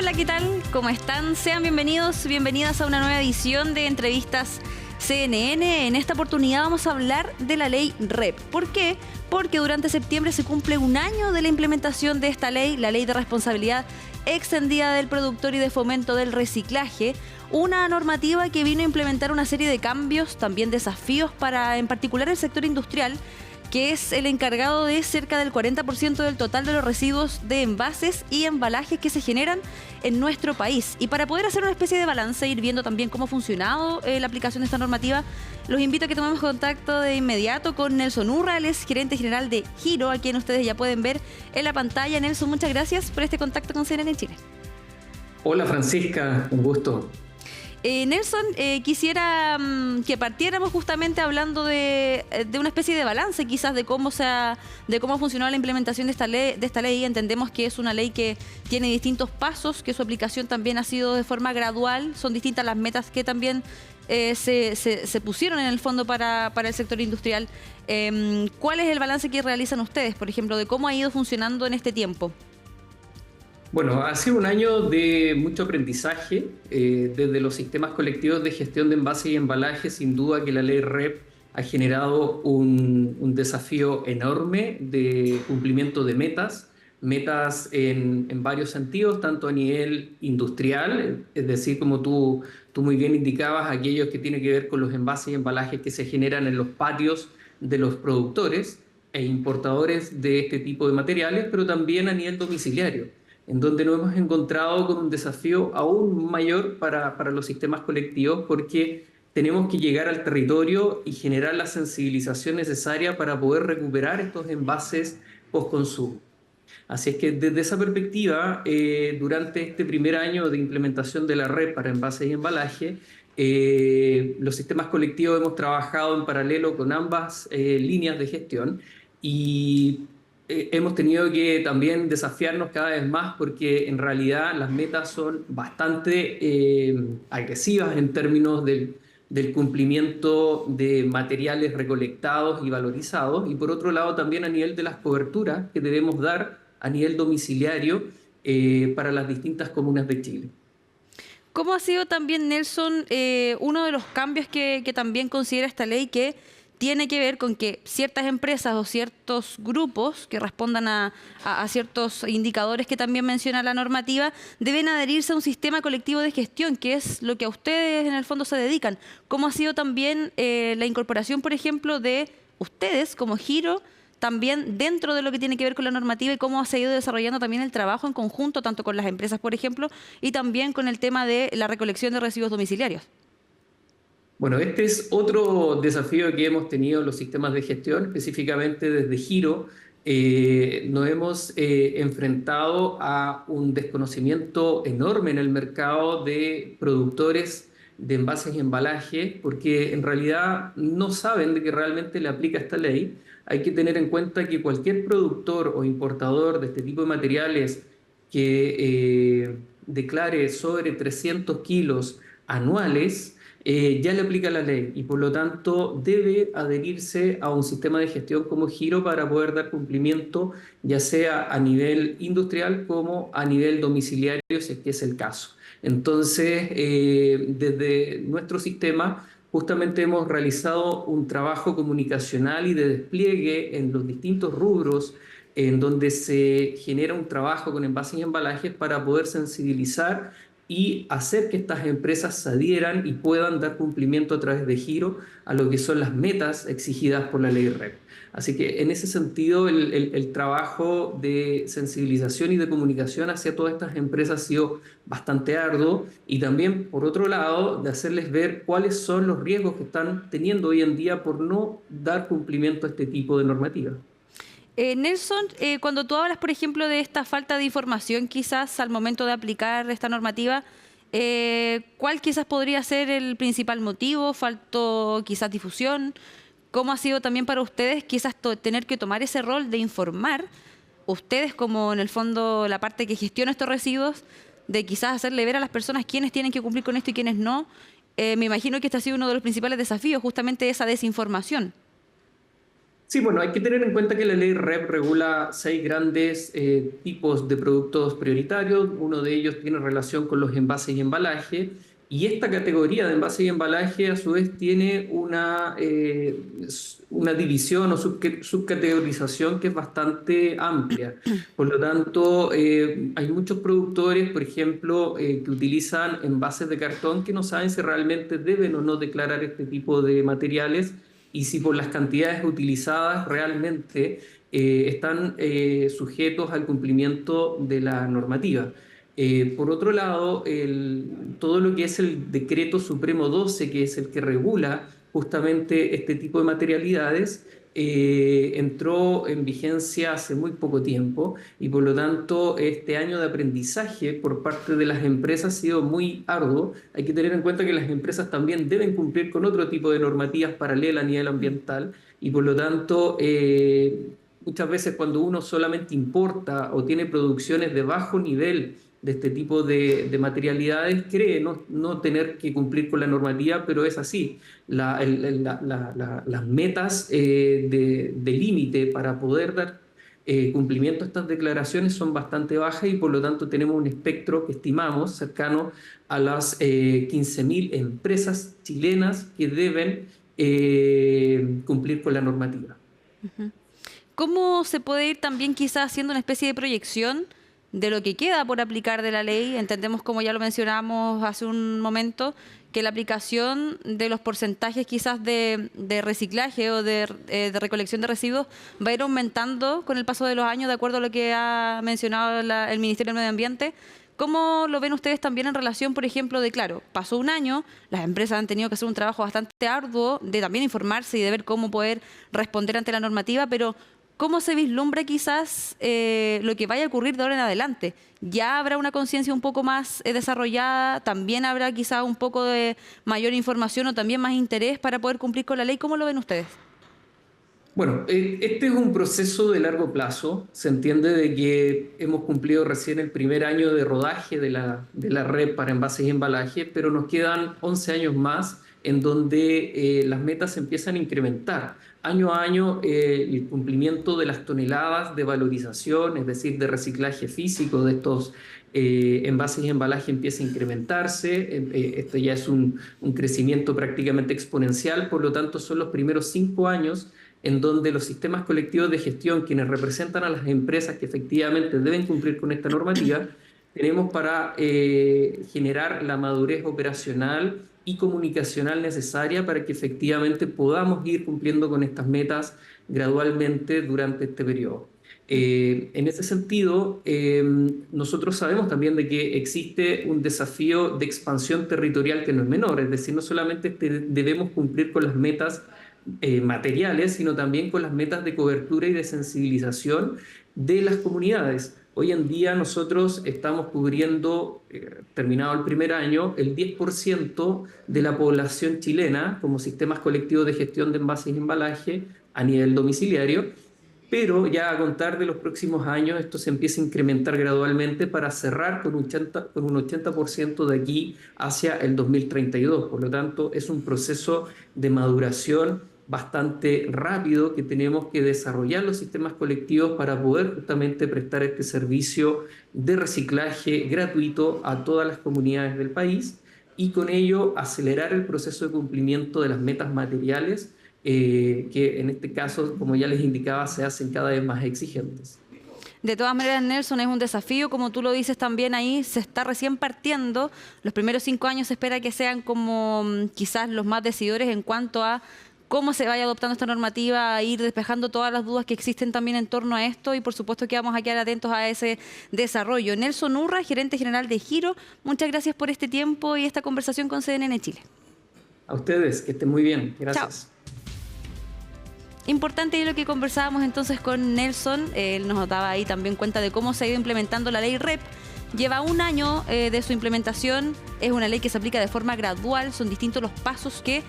Hola, ¿qué tal? ¿Cómo están? Sean bienvenidos, bienvenidas a una nueva edición de Entrevistas CNN. En esta oportunidad vamos a hablar de la ley REP. ¿Por qué? Porque durante septiembre se cumple un año de la implementación de esta ley, la Ley de Responsabilidad Extendida del Productor y de Fomento del Reciclaje, una normativa que vino a implementar una serie de cambios, también desafíos para, en particular, el sector industrial, que es el encargado de cerca del 40% del total de los residuos de envases y embalajes que se generan en nuestro país. Y para poder hacer una especie de balance e ir viendo también cómo ha funcionado la aplicación de esta normativa, los invito a que tomemos contacto de inmediato con Nelson Urrales, gerente general de Giro, a quien ustedes ya pueden ver en la pantalla. Nelson, muchas gracias por este contacto con CNN en Chile. Hola Francisca, un gusto. Nelson, quisiera que partiéramos justamente hablando de una especie de balance quizás de cómo ha funcionado la implementación de esta ley. Entendemos que es una ley que tiene distintos pasos, que su aplicación también ha sido de forma gradual, son distintas las metas que también se pusieron en el fondo para el sector industrial. ¿Cuál es el balance que realizan ustedes, por ejemplo, de cómo ha ido funcionando en este tiempo? Bueno, ha sido un año de mucho aprendizaje desde los sistemas colectivos de gestión de envases y embalajes. Sin duda que la ley REP ha generado un desafío enorme de cumplimiento de metas en varios sentidos, tanto a nivel industrial, es decir, como tú muy bien indicabas, aquellos que tienen que ver con los envases y embalajes que se generan en los patios de los productores e importadores de este tipo de materiales, pero también a nivel domiciliario, en donde nos hemos encontrado con un desafío aún mayor para los sistemas colectivos, porque tenemos que llegar al territorio y generar la sensibilización necesaria para poder recuperar estos envases post-consumo. Así es que desde esa perspectiva, durante este primer año de implementación de la REP para envases y embalaje, los sistemas colectivos hemos trabajado en paralelo con ambas líneas de gestión y hemos tenido que también desafiarnos cada vez más, porque en realidad las metas son bastante agresivas en términos del cumplimiento de materiales recolectados y valorizados, y por otro lado también a nivel de las coberturas que debemos dar a nivel domiciliario para las distintas comunas de Chile. ¿Cómo ha sido también, Nelson, uno de los cambios que también considera esta ley, que tiene que ver con que ciertas empresas o ciertos grupos que respondan a ciertos indicadores que también menciona la normativa deben adherirse a un sistema colectivo de gestión, que es lo que a ustedes en el fondo se dedican? ¿Cómo ha sido también la incorporación, por ejemplo, de ustedes como Giro también dentro de lo que tiene que ver con la normativa, y cómo se ha ido desarrollando también el trabajo en conjunto, tanto con las empresas, por ejemplo, y también con el tema de la recolección de residuos domiciliarios? Bueno, este es otro desafío que hemos tenido en los sistemas de gestión, específicamente desde Giro. Nos hemos enfrentado a un desconocimiento enorme en el mercado de productores de envases y embalajes, porque en realidad no saben de que realmente le aplica esta ley. Hay que tener en cuenta que cualquier productor o importador de este tipo de materiales que declare sobre 300 kilos anuales, ya le aplica la ley, y por lo tanto debe adherirse a un sistema de gestión como Giro para poder dar cumplimiento, ya sea a nivel industrial como a nivel domiciliario, si es que es el caso. Entonces, desde nuestro sistema justamente hemos realizado un trabajo comunicacional y de despliegue en los distintos rubros en donde se genera un trabajo con envases y embalajes para poder sensibilizar y hacer que estas empresas se adhieran y puedan dar cumplimiento a través de Giro a lo que son las metas exigidas por la ley REP. Así que en ese sentido el trabajo de sensibilización y de comunicación hacia todas estas empresas ha sido bastante arduo, y también, por otro lado, de hacerles ver cuáles son los riesgos que están teniendo hoy en día por no dar cumplimiento a este tipo de normativa. Nelson, cuando tú hablas, por ejemplo, de esta falta de información quizás al momento de aplicar esta normativa, ¿cuál quizás podría ser el principal motivo? ¿Faltó quizás difusión? ¿Cómo ha sido también para ustedes quizás tener que tomar ese rol de informar, ustedes como en el fondo la parte que gestiona estos residuos, de quizás hacerle ver a las personas quiénes tienen que cumplir con esto y quiénes no? Me imagino que este ha sido uno de los principales desafíos, justamente esa desinformación. Sí, bueno, hay que tener en cuenta que la ley REP regula 6 grandes tipos de productos prioritarios. Uno de ellos tiene relación con los envases y embalaje. Y esta categoría de envase y embalaje, a su vez, tiene una división o subcategorización que es bastante amplia. Por lo tanto, hay muchos productores, por ejemplo, que utilizan envases de cartón que no saben si realmente deben o no declarar este tipo de materiales y si por las cantidades utilizadas realmente están sujetos al cumplimiento de la normativa. Por otro lado, todo lo que es el Decreto Supremo 12, que es el que regula justamente este tipo de materialidades, entró en vigencia hace muy poco tiempo y por lo tanto este año de aprendizaje por parte de las empresas ha sido muy arduo. Hay que tener en cuenta que las empresas también deben cumplir con otro tipo de normativas paralelas a nivel ambiental y por lo tanto muchas veces cuando uno solamente importa o tiene producciones de bajo nivel de este tipo de materialidades, cree no tener que cumplir con la normativa, pero es así. Las metas de límite para poder dar cumplimiento a estas declaraciones son bastante bajas y por lo tanto tenemos un espectro que estimamos cercano a las 15.000 empresas chilenas que deben cumplir con la normativa. Ujú. ¿Cómo se puede ir también quizás haciendo una especie de proyección de lo que queda por aplicar de la ley? Entendemos, como ya lo mencionamos hace un momento, que la aplicación de los porcentajes quizás de reciclaje o de recolección de residuos va a ir aumentando con el paso de los años, de acuerdo a lo que ha mencionado el Ministerio del Medio Ambiente. ¿Cómo lo ven ustedes también en relación, por ejemplo, de, claro, pasó un año, las empresas han tenido que hacer un trabajo bastante arduo de también informarse y de ver cómo poder responder ante la normativa, pero ¿cómo se vislumbra quizás lo que vaya a ocurrir de ahora en adelante? ¿Ya habrá una conciencia un poco más desarrollada? ¿También habrá quizás un poco de mayor información o también más interés para poder cumplir con la ley? ¿Cómo lo ven ustedes? Bueno, este es un proceso de largo plazo. Se entiende de que hemos cumplido recién el primer año de rodaje de la red para envases y embalaje, pero nos quedan 11 años más en donde las metas se empiezan a incrementar. Año a año, el cumplimiento de las toneladas de valorización, es decir, de reciclaje físico de estos envases y embalaje empieza a incrementarse. Esto ya es un crecimiento prácticamente exponencial, por lo tanto son los primeros 5 años en donde los sistemas colectivos de gestión, quienes representan a las empresas que efectivamente deben cumplir con esta normativa, tenemos para generar la madurez operacional y comunicacional necesaria para que efectivamente podamos ir cumpliendo con estas metas gradualmente durante este periodo. En ese sentido, nosotros sabemos también de que existe un desafío de expansión territorial que no es menor, es decir, no solamente debemos cumplir con las metas materiales, sino también con las metas de cobertura y de sensibilización de las comunidades. Hoy en día nosotros estamos cubriendo, terminado el primer año, el 10% de la población chilena como sistemas colectivos de gestión de envases y embalaje a nivel domiciliario, pero ya a contar de los próximos años esto se empieza a incrementar gradualmente para cerrar con un 80% de aquí hacia el 2032. Por lo tanto, es un proceso de maduración bastante rápido que tenemos que desarrollar los sistemas colectivos para poder justamente prestar este servicio de reciclaje gratuito a todas las comunidades del país y con ello acelerar el proceso de cumplimiento de las metas materiales que en este caso, como ya les indicaba, se hacen cada vez más exigentes. De todas maneras, Nelson, es un desafío, como tú lo dices también ahí, se está recién partiendo. Los primeros 5 años se espera que sean como quizás los más decidores en cuanto a cómo se vaya adoptando esta normativa, a ir despejando todas las dudas que existen también en torno a esto y por supuesto que vamos a quedar atentos a ese desarrollo. Nelson Urra, gerente general de Giro, muchas gracias por este tiempo y esta conversación con CNN Chile. A ustedes, que estén muy bien. Gracias. Chao. Importante lo que conversábamos entonces con Nelson, él nos daba ahí también cuenta de cómo se ha ido implementando la ley REP. Lleva un año de su implementación, es una ley que se aplica de forma gradual, son distintos los pasos que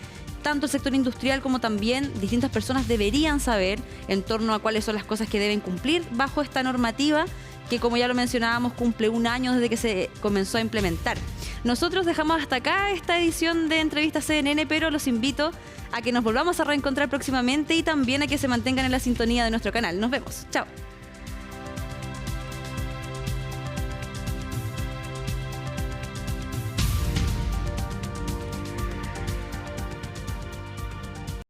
tanto el sector industrial como también distintas personas deberían saber en torno a cuáles son las cosas que deben cumplir bajo esta normativa que como ya lo mencionábamos cumple 1 año desde que se comenzó a implementar. Nosotros dejamos hasta acá esta edición de Entrevistas CNN, pero los invito a que nos volvamos a reencontrar próximamente y también a que se mantengan en la sintonía de nuestro canal. Nos vemos. Chao.